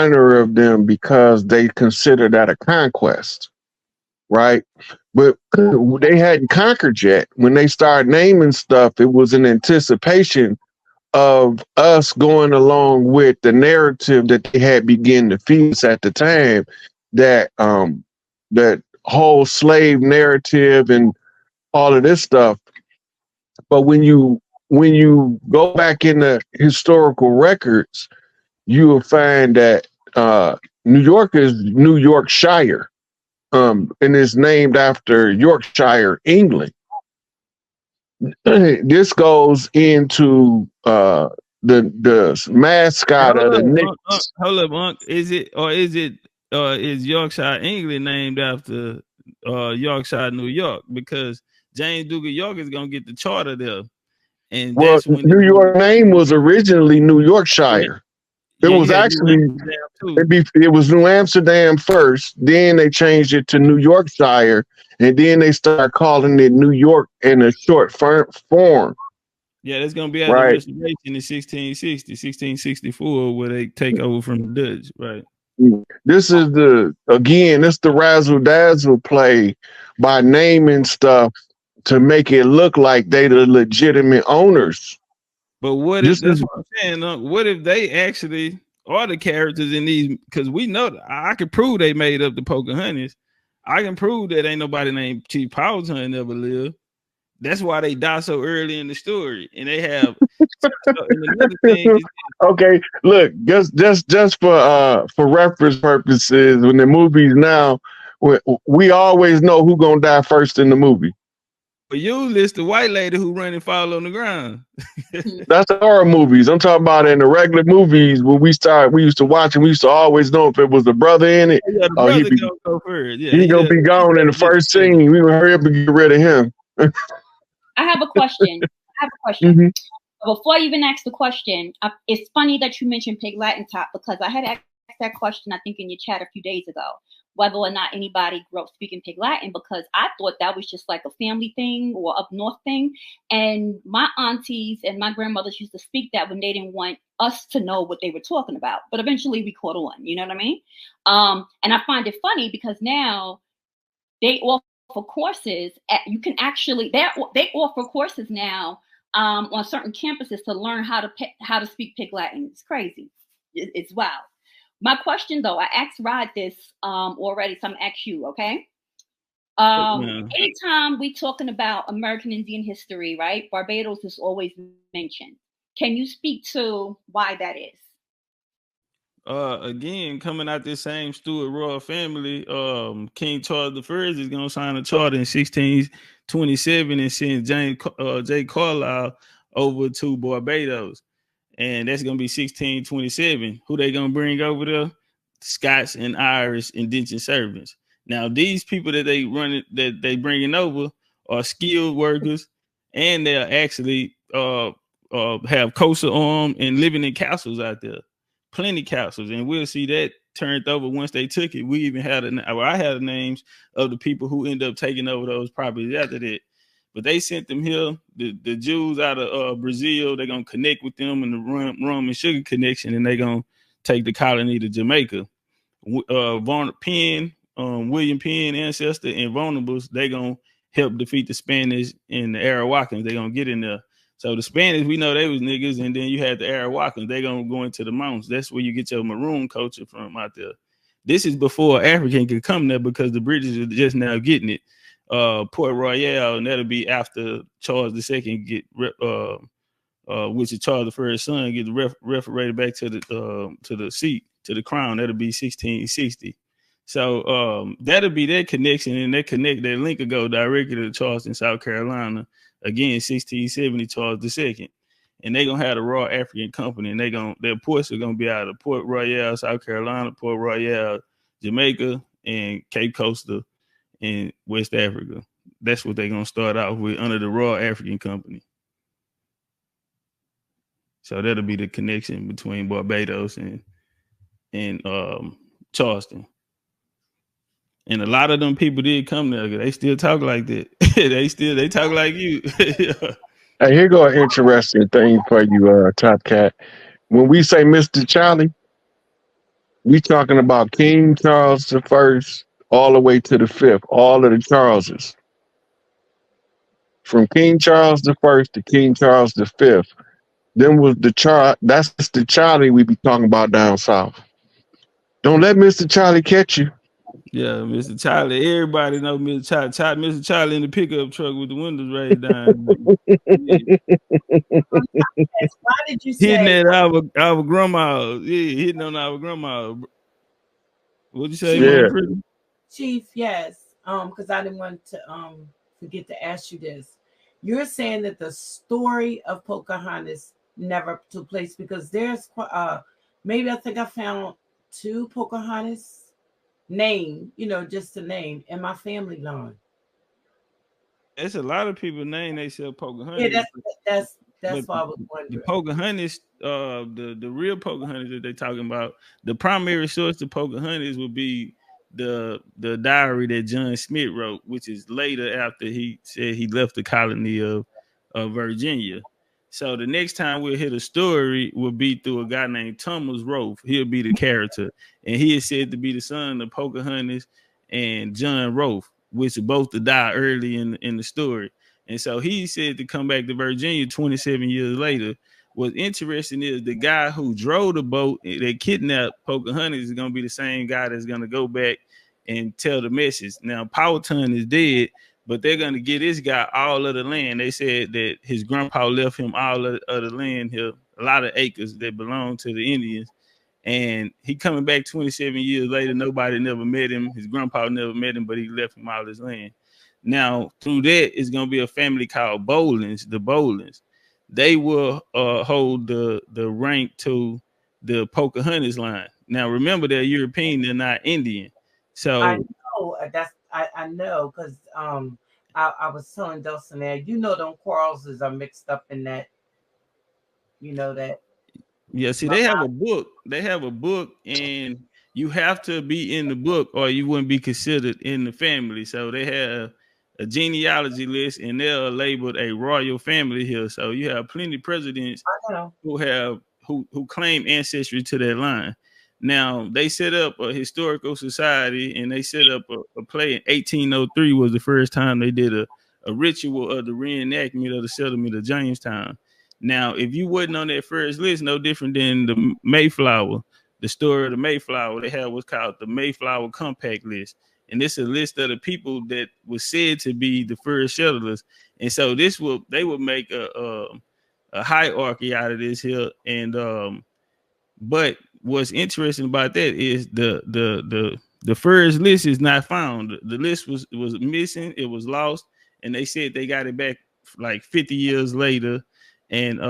minor of them because they consider that a conquest, right? But they hadn't conquered yet. When they started naming stuff, it was an anticipation of us going along with the narrative that they had begun to feed us at the time, that that whole slave narrative and all of this stuff. But when you go back in the historical records, you will find that New York is New Yorkshire, and is named after Yorkshire, England. This goes into the mascot of the Knicks. Hold up, Unc. Is Yorkshire, England named after Yorkshire, New York? Because James Duke of York is gonna get the charter there, and well, that's when New York name was originally New Yorkshire. It was actually it was New Amsterdam first, then they changed it to New Yorkshire, and then they started calling it New York in a short form. Yeah, that's gonna be at the restoration in 1664, where they take over from the Dutch, right? This is the razzle dazzle play by naming stuff to make it look like they the legitimate owners. But what if that's what I'm saying? What if they actually are the characters in these? Because we know I can prove they made up the Pocahontas. I can prove that ain't nobody named Chief Powhatan ever lived. That's why they die so early in the story, and they have. Okay, look, just for reference purposes, when the movies now, we always know who's gonna die first in the movie. But usually it's the white lady who run and fall on the ground. That's the horror movies. I'm talking about in the regular movies when we used to watch, and we used to always know if it was a brother in it. Yeah, he's gonna go first. Yeah, he's gonna be gone in the first scene. We would hurry up and get rid of him. I have a question. Mm-hmm. Before I even ask the question, it's funny that you mentioned Pig Latin Top, because I had asked that question, I think, in your chat a few days ago, whether or not anybody grew up speaking Pig Latin, because I thought that was just like a family thing or up north thing. And my aunties and my grandmothers used to speak that when they didn't want us to know what they were talking about. But eventually we caught on, you know what I mean? And I find it funny because now they offer courses. You can actually, they offer courses now on certain campuses to learn how to speak Pig Latin. It's crazy. It's wild. My question, though, I asked Rod this already, so I'm gonna ask you, okay? Anytime we talking about American Indian history, right? Barbados is always mentioned. Can you speak to why that is? Again, coming out this same Stuart royal family, King Charles I is gonna sign a charter in 1627 and send James J. Carlisle over to Barbados. And that's gonna be 1627. Who they gonna bring over there? Scots and Irish indentured servants. Now, these people that they bringing over are skilled workers, and they'll actually have coastal arm and living in castles out there, plenty castles, and we'll see that turned over once they took it. We even had I had the names of the people who end up taking over those properties after that. But they sent them here, the Jews out of Brazil. They're going to connect with them in the rum and sugar connection, and they're going to take the colony to Jamaica. William Penn, ancestor, and Vulnerables, they're going to help defeat the Spanish and the Arawakan. They're going to get in there. So the Spanish, we know they was niggas, and then you had the Arawakan. They're going to go into the mountains. That's where you get your maroon culture from out there. This is before African could come there because the British are just now getting it. Port Royal, and that'll be after Charles II get which is Charles I's son, gets referrated back to the seat, to the crown. That'll be 1660. So that'll be their connection, and their link will go directly to Charleston, South Carolina. Again, 1670, Charles II. And they're gonna have the Royal African Company, and their ports are gonna be out of Port Royal, South Carolina, Port Royal, Jamaica, and Cape Costa in West Africa. That's what they're gonna start out with under the Royal African Company. So that'll be the connection between Barbados and Charleston. And a lot of them people did come there. They still talk like that. they talk like you. Hey, here go an interesting thing for you, Top Cat. When we say Mr. Charlie, We talking about King Charles the First all the way to the fifth, all of the Charleses. From King Charles the First to King Charles the Fifth. Then was that's the Charlie we be talking about down south. Don't let Mr. Charlie catch you. Yeah, Mr. Charlie. Everybody know Mr. Charlie. Mr. Charlie in the pickup truck with the windows raised down. Yeah. Why did you Hitting say at our grandma? Yeah, hitting on our grandma. What'd you say, Yeah. Mom? Chief? Yes, because I didn't want to forget to ask you this. You're saying that the story of Pocahontas never took place because there's maybe I think I found 2 Pocahontas name, just a name in my family line. It's a lot of people name themselves Pocahontas. Yeah, that's why I was wondering. The Pocahontas, the real Pocahontas that they're talking about, the primary source of Pocahontas would be the diary that John Smith wrote, which is later after he said he left the colony of Virginia. So the next time we'll hit a story will be through a guy named Thomas Rolfe. He'll be the character, and he is said to be the son of Pocahontas and John Rolfe, which are both to die early in the story. And so he said to come back to Virginia 27 years later. What's interesting is the guy who drove the boat that kidnapped Pocahontas is going to be the same guy that's going to go back and tell the message. Now, Powhatan is dead, but they're going to get this guy all of the land. They said that his grandpa left him all of the land here, a lot of acres that belong to the Indians. And he coming back 27 years later. Nobody never met him. His grandpa never met him, but he left him all his land. Now, through that is going to be a family called Bolins, the Bolins. They will hold the rank to the Pocahontas line. Now, remember, they're European, they're not Indian. So I know I know because I was telling Dustin there, them quarrels are mixed up in that, that. Yeah, see, they have a book. They have a book, and you have to be in the book or you wouldn't be considered in the family. So they have a genealogy list, and they're labeled a royal family here. So you have plenty of presidents who claim ancestry to that line. Now, they set up a historical society, and they set up a play in 1803 was the first time they did a ritual of the reenactment of the settlement of Jamestown. Now, if you wasn't on that first list, no different than the Mayflower, the story of the Mayflower, they have what's called the Mayflower Compact List. And this is a list of the people that was said to be the first settlers. And so they will make a hierarchy out of this here. And but what's interesting about that is the first list is not found. The list was missing, it was lost, and they said they got it back like 50 years later. And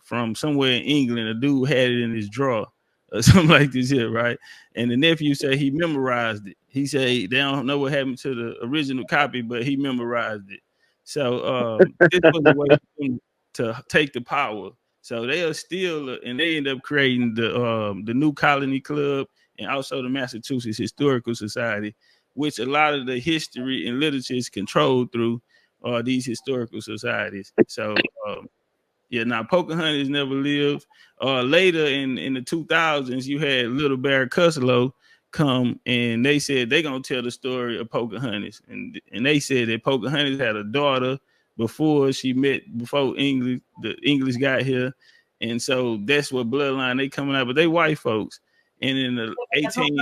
from somewhere in England, a dude had it in his drawer or something like this here, right? And the nephew said he memorized it. He said they don't know what happened to the original copy, but he memorized it. So this was a way for them to take the power. So they are still, and they end up creating the New Colony Club and also the Massachusetts Historical Society, which a lot of the history and literature is controlled through these historical societies. So yeah, now Pocahontas never lived. Later in the 2000s, you had Little Barry Cuslow come, and they said they're gonna tell the story of Pocahontas, and they said that Pocahontas had a daughter before the English got here, and so that's what bloodline they coming out, but they white folks. And in the 18,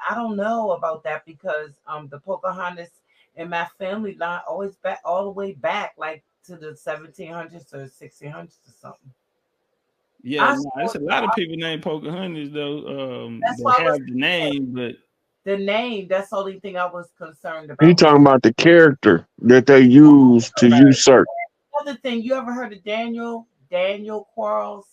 I don't know about that because the Pocahontas in my family line always back all the way back like to the 1700s or 1600s or something. Yeah, there's a lot of people named Pocahontas though. That's that why have the name, but the name, that's the only thing I was concerned about. He talking about the character that they use to usurp. Another thing, you ever heard of Daniel Quarles?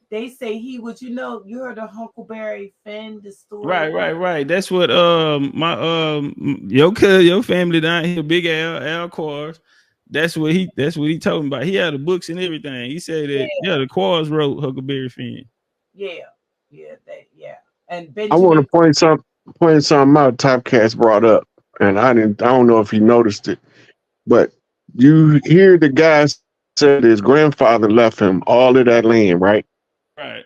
They say he would, you heard of Huckleberry Finn, the story. Right. That's what my your family down here, Big Al Quarles. That's what he told me about. He had the books and everything. He said that the Quarles wrote Huckleberry Finn. Yeah. And Benjamin, I want to point something out Topcats brought up, and I don't know if he noticed it, but you hear the guy said his grandfather left him all of that land, right? Right.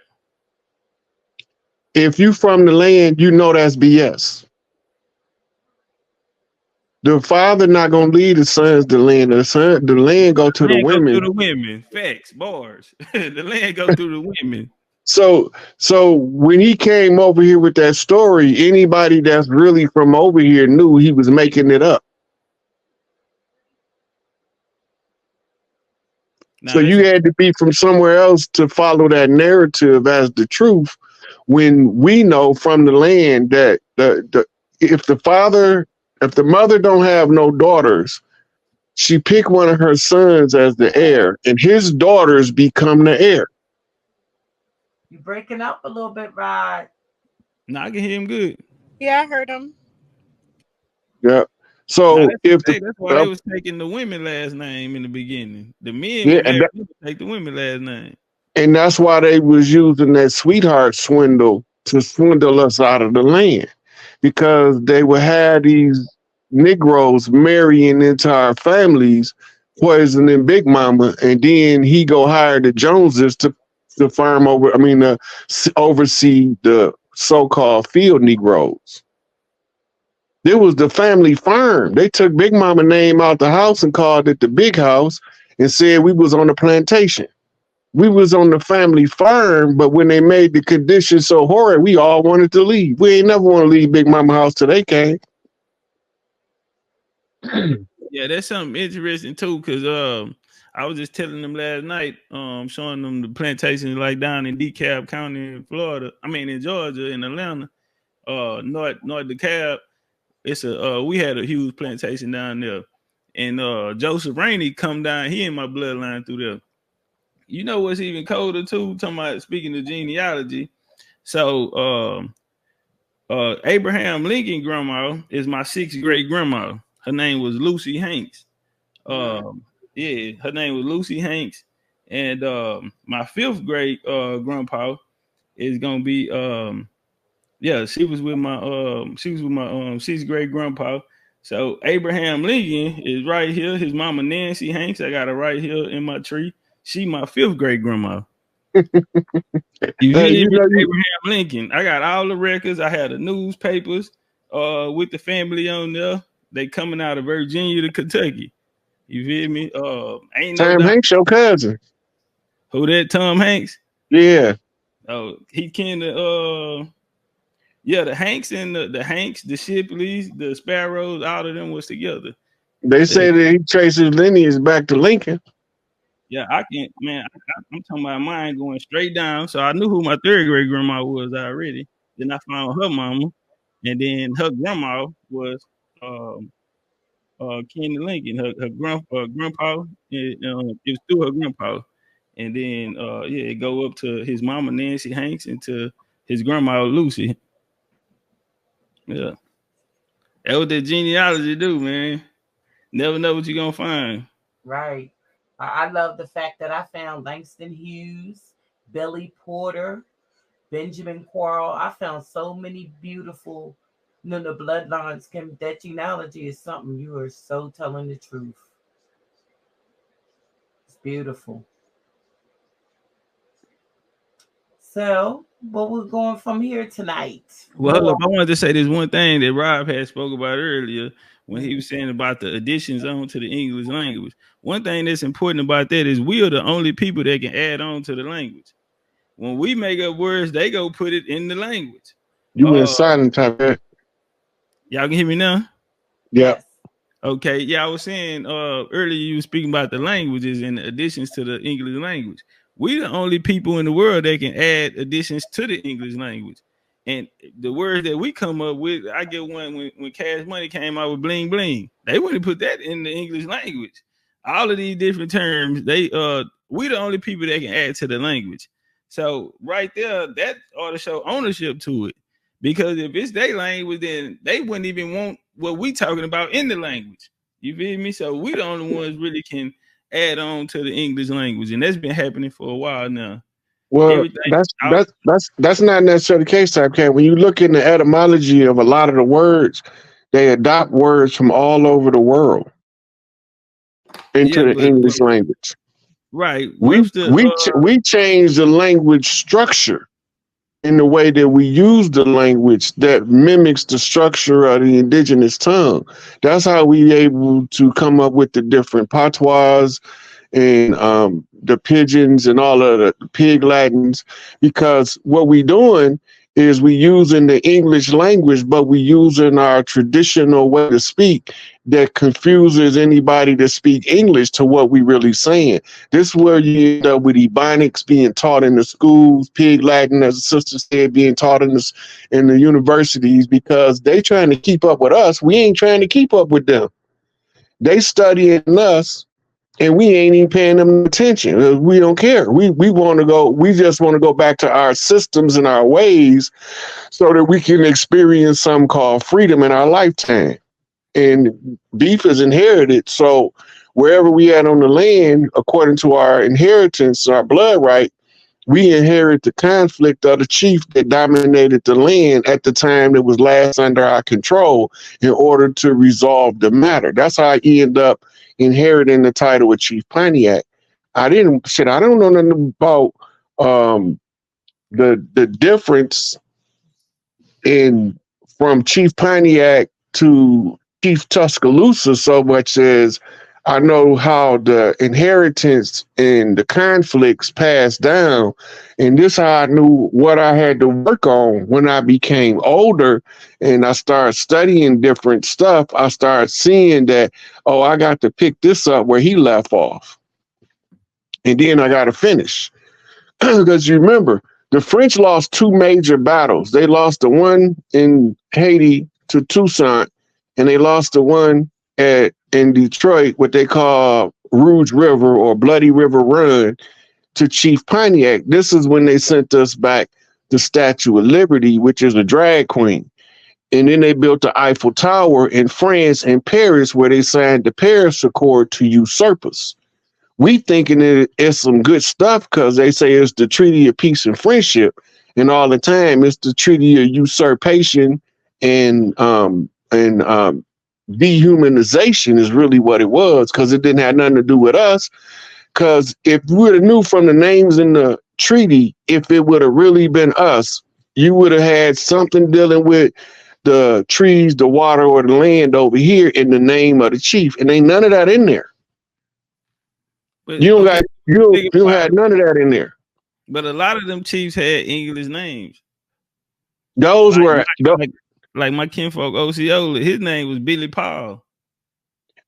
if you from the land, you know that's BS. The father not gonna lead the sons the land. The land go to the Land go women. through the women. Facts, bars. The land go through the women. So when he came over here with that story, anybody that's really from over here knew he was making it up. So you had to be from somewhere else to follow that narrative as the truth, when we know from the land that if the mother don't have no daughters, she pick one of her sons as the heir, and his daughters become the heir. You breaking up a little bit, Rod. No, I can hear him good. Yeah, I heard him. Yeah. So that's why they was taking the women last name in the beginning. The men would take the women last name. And that's why they was using that sweetheart swindle to swindle us out of the land, because they would have these Negroes marrying into our families, poisoning Big Mama, and then he go hire the Joneses to oversee the so-called field Negroes. There was the family farm. They took Big Mama name out the house and called it the big house and said we was on the plantation. We was on the family farm, but when they made the conditions so horrid, we all wanted to leave. We ain't never want to leave Big Mama house till they came. Yeah, that's something interesting too, because I was just telling them last night, showing them the plantations like down in DeKalb County in Florida. I mean in Georgia, in Atlanta, North DeKalb. It's we had a huge plantation down there, and Joseph Rainey come down here in my bloodline through there. You know what's even colder too? Talking about speaking of genealogy. So Abraham Lincoln grandma is my 6th great grandma. Her name was Lucy Hanks. Yeah, her name was Lucy Hanks. And my 5th great grandpa is gonna be she was with my 6th great grandpa. So Abraham Lincoln is right here. His mama Nancy Hanks, I got her right here in my tree. She my 5th great grandma. Abraham Lincoln. I got all the records. I had the newspapers with the family on there. They coming out of Virginia to Kentucky. You feel me? Ain't no Tom Hanks, your cousin. Who that? Tom Hanks? Yeah. Oh, he can the Hanks and the Hanks, the Shipleys, the Sparrows, all of them was together. They say that he traces lineage back to Lincoln. Yeah, I can't, man. I'm talking about mine going straight down. So I knew who my 3rd great grandma was already. Then I found her mama, and then her grandma was Kenny Lincoln. Her grandpa, it was through her grandpa, and then it go up to his mama Nancy Hanks and to his grandma Lucy. Yeah, that what that genealogy do, man. Never know what you're gonna find. Right. I love the fact that I found Langston Hughes, Billy Porter, Benjamin Quarrel. I found so many beautiful, the bloodlines. That genealogy is something you are so telling the truth. It's beautiful. So, what we're going from here tonight? Well, look, I wanted to say this one thing that Rob had spoke about earlier when he was saying about the additions onto the English language. One thing that's important about that is we are the only people that can add on to the language. When we make up words, they go put it in the language. You went silent type of. Y'all can hear me now? Yeah. Okay. Yeah, I was saying earlier you were speaking about the languages and the additions to the English language. We the only people in the world that can add additions to the English language. And the words that we come up with, I get one when Cash Money came out with bling bling. They wouldn't put that in the English language. All of these different terms, we the only people that can add to the language. So right there, that ought to show ownership to it. Because if it's their language, then they wouldn't even want what we talking about in the language. You feel me? So we the only ones really can add on to the English language, and that's been happening for a while now. Well, that's not necessarily the case, type Cat. When you look in the etymology of a lot of the words, they adopt words from all over the world into the English language. Right. We change the language structure in the way that we use the language that mimics the structure of the indigenous tongue. That's how we able to come up with the different patois and the pigeons and all of the pig Latins, because what we doing is we using the English language, but we using our traditional way to speak that confuses anybody that speak English to what we really saying. This is where you end up with Ebonics being taught in the schools, Pig Latin, as the sister said, being taught in the universities, because they trying to keep up with us. We ain't trying to keep up with them. They studying us, and we ain't even paying them attention. We don't care. We want to go. We just want to go back to our systems and our ways so that we can experience something called freedom in our lifetime. And beef is inherited. So wherever we at on the land, according to our inheritance, our blood right, we inherit the conflict of the chief that dominated the land at the time that was last under our control in order to resolve the matter. That's how I end up inheriting the title of Chief Pontiac. I don't know nothing about the difference in from Chief Pontiac to Chief Tuscaloosa so much as I know how the inheritance and the conflicts passed down. And this how I knew what I had to work on when I became older and I started studying different stuff. I started seeing that, oh, I got to pick this up where he left off. And then I got to finish. Because you remember, the French lost two major battles. They lost the one in Haiti to Toussaint, and they lost the one in Detroit, what they call Rouge River or Bloody River Run, to Chief Pontiac. This is when they sent us back the Statue of Liberty, which is a drag queen. And then they built the Eiffel Tower in France and Paris, where they signed the Paris Accord to usurpers. We thinking it's some good stuff because they say it's the Treaty of Peace and Friendship, and all the time it's the Treaty of Usurpation and dehumanization is really what it was, because it didn't have nothing to do with us. Because if we would have knew from the names in the treaty, if it would have really been us, you would have had something dealing with the trees, the water, or the land over here in the name of the chief, and ain't none of that in there. But you don't have none of that in there. But a lot of them chiefs had English names. Those were like my kinfolk Osceola. His name was Billy Paul.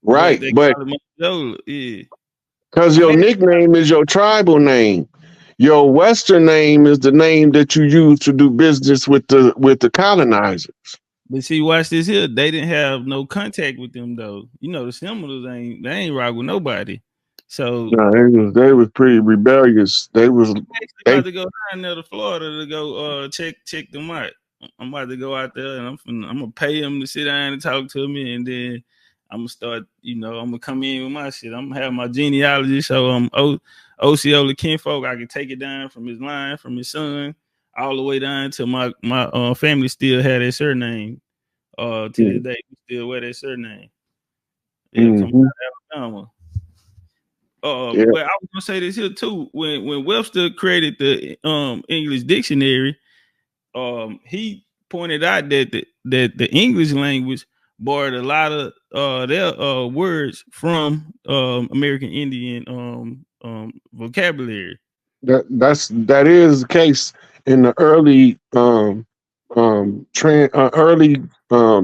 Right, but yeah, because your nickname is your tribal name. Your Western name is the name that you use to do business with the colonizers. But see, watch this here. They didn't have no contact with them though. You know, the Seminoles ain't rock with nobody. So no, they was pretty rebellious. They about to go down there to Florida to go check them out. I'm about to go out there and I'm gonna pay them to sit down and talk to me, and then I'm gonna start. I'm gonna come in with my shit. I'm gonna have my genealogy, so Osceola kinfolk. I can take it down from his line, from his son, all the way down to my family still had their surname. To this day, we still wear their surname. Yeah, come out of Alabama. But I was gonna say this here too. When Webster created the English dictionary, he pointed out that the English language borrowed a lot of their words from American Indian vocabulary. That is the case in the early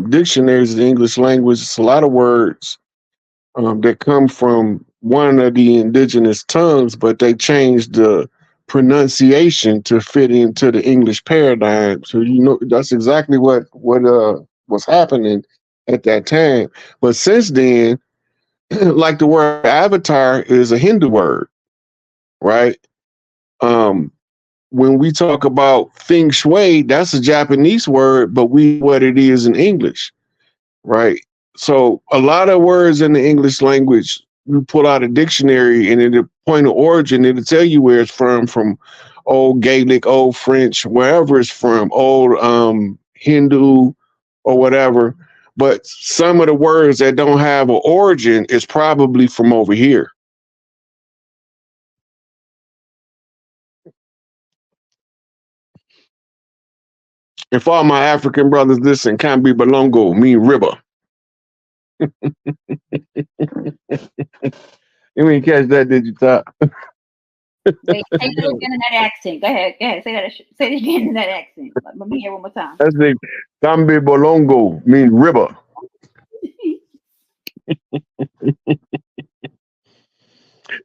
dictionaries of the English language. It's a lot of words that come from one of the indigenous tongues, but they changed the pronunciation to fit into the English paradigm. So that's exactly what was happening at that time. But since then, like the word avatar is a Hindu word, right? When we talk about feng shui, that's a Japanese word, but what it is in English, right? So a lot of words in the English language, you pull out a dictionary and in the point of origin, it'll tell you where it's from old Gaelic, old French, wherever it's from, old Hindu or whatever. But some of the words that don't have an origin is probably from over here. And for all my African brothers, listen, Kambi Balongo mean river. You ain't catch that, did you, Top? Wait, say it again in that accent. Go ahead. Say that. Say it again in that accent. Let me hear one more time. That's it. Kambi Balongo mean river.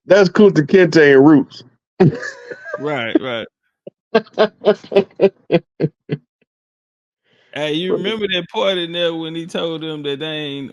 That's Kunta Kinte and Roots. Right. Hey, you remember that part in there when he told them that they ain't